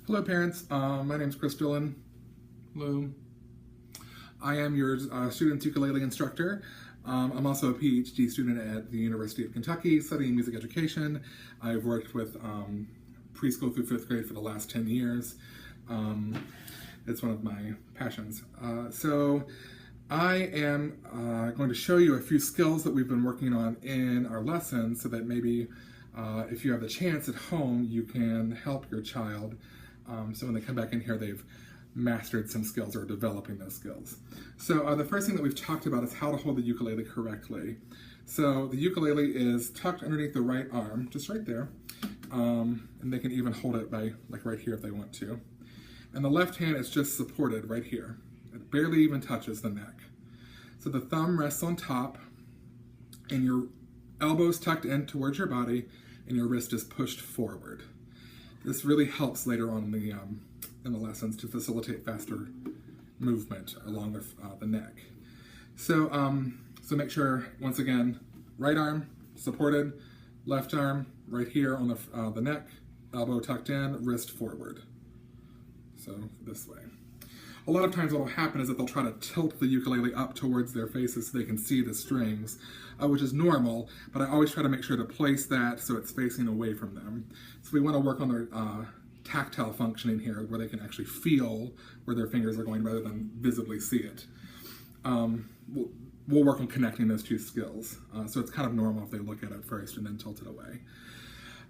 Hello parents, my name is Chris Dillon. Hello. I am your student's ukulele instructor. I'm also a PhD student at the University of Kentucky studying music education. I've worked with preschool through 5th grade for the last 10 years. It's one of my passions. So I am going to show you a few skills that we've been working on in our lessons so that maybe if you have the chance at home, you can help your child. So when they come back in here, they've mastered some skills or are developing those skills. So the first thing that we've talked about is how to hold the ukulele correctly. So the ukulele is tucked underneath the right arm, just right there. And they can even hold it by like right here if they want to. And the left hand is just supported right here. It barely even touches the neck. So the thumb rests on top and your elbow's tucked in towards your body and your wrist is pushed forward. This really helps later on in the lessons to facilitate faster movement along the neck. So, so make sure, once again, right arm supported, left arm right here on the neck, elbow tucked in, wrist forward. So this way. A lot of times what will happen is that they'll try to tilt the ukulele up towards their faces so they can see the strings, which is normal, but I always try to make sure to place that so it's facing away from them. So we want to work on their tactile functioning here, where they can actually feel where their fingers are going rather than visibly see it. We'll work on connecting those two skills. So it's kind of normal if they look at it first and then tilt it away.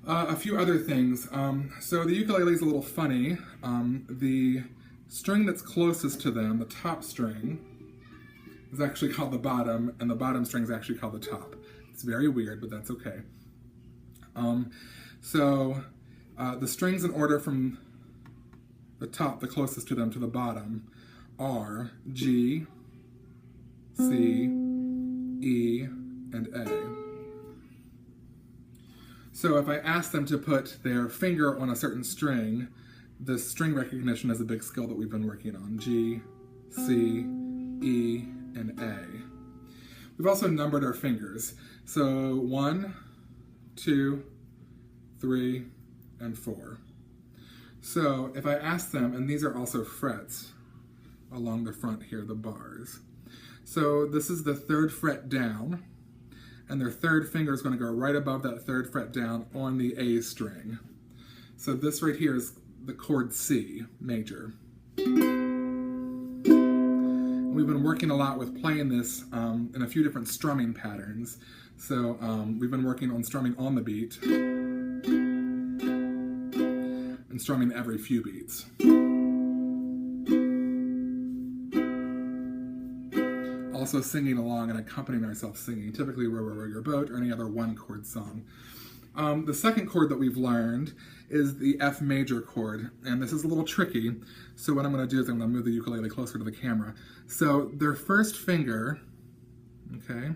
A few other things. So the ukulele is a little funny. The string that's closest to them, the top string, is actually called the bottom, and the bottom string is actually called the top. It's very weird, but that's okay. The strings in order from the top, the closest to them, to the bottom, are G, C, E, and A. So if I ask them to put their finger on a certain string, the string recognition is a big skill that we've been working on. G, C, E, and A. We've also numbered our fingers. So 1, 2, 3, and 4. So if I ask them, and these are also frets along the front here, the bars. So this is the 3rd fret down, and their 3rd finger is going to go right above that 3rd fret down on the A string. So this right here is the chord C, major. We've been working a lot with playing this in a few different strumming patterns. So we've been working on strumming on the beat and strumming every few beats. Also singing along and accompanying ourselves singing, typically Row, Row, Row Your Boat or any other one-chord song. The second chord that we've learned is the F major chord, and this is a little tricky, so what I'm going to do is I'm going to move the ukulele closer to the camera. So their first finger, okay,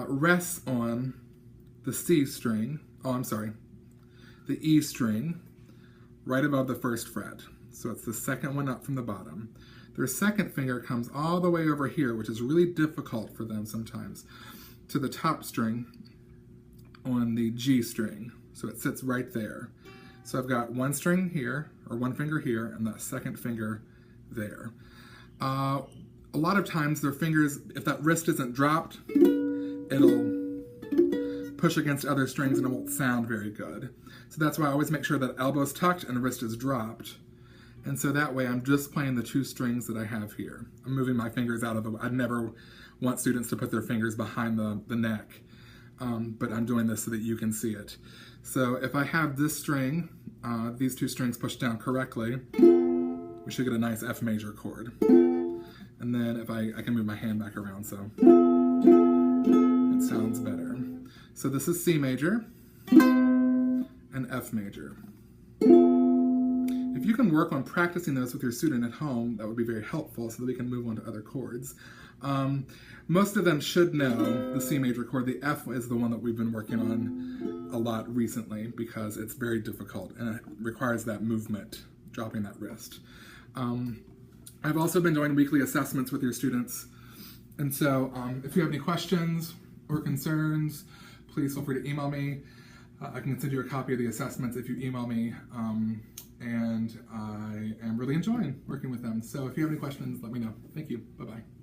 rests on the C string, the E string, right above the 1st fret. So it's the second one up from the bottom. Their second finger comes all the way over here, which is really difficult for them sometimes, to the top string on the G string. So it sits right there. So I've got one string here, or one finger here, and that second finger there. A lot of times their fingers, if that wrist isn't dropped, it'll push against other strings and it won't sound very good. So that's why I always make sure that elbow's tucked and the wrist is dropped. And so that way I'm just playing the 2 strings that I have here. I'm moving my fingers out of the way. I'd never want students to put their fingers behind the neck. But I'm doing this so that you can see it. So if I have this string, these 2 strings pushed down correctly, we should get a nice F major chord. And then if I can move my hand back around so it sounds better. So this is C major and F major. If you can work on practicing those with your student at home, that would be very helpful so that we can move on to other chords. Most of them should know the C major chord. The F is the one that we've been working on a lot recently because it's very difficult and it requires that movement, dropping that wrist. I've also been doing weekly assessments with your students. And so if you have any questions or concerns, please feel free to email me. I can send you a copy of the assessments if you email me, and I am really enjoying working with them. So if you have any questions, let me know. Thank you. Bye-bye.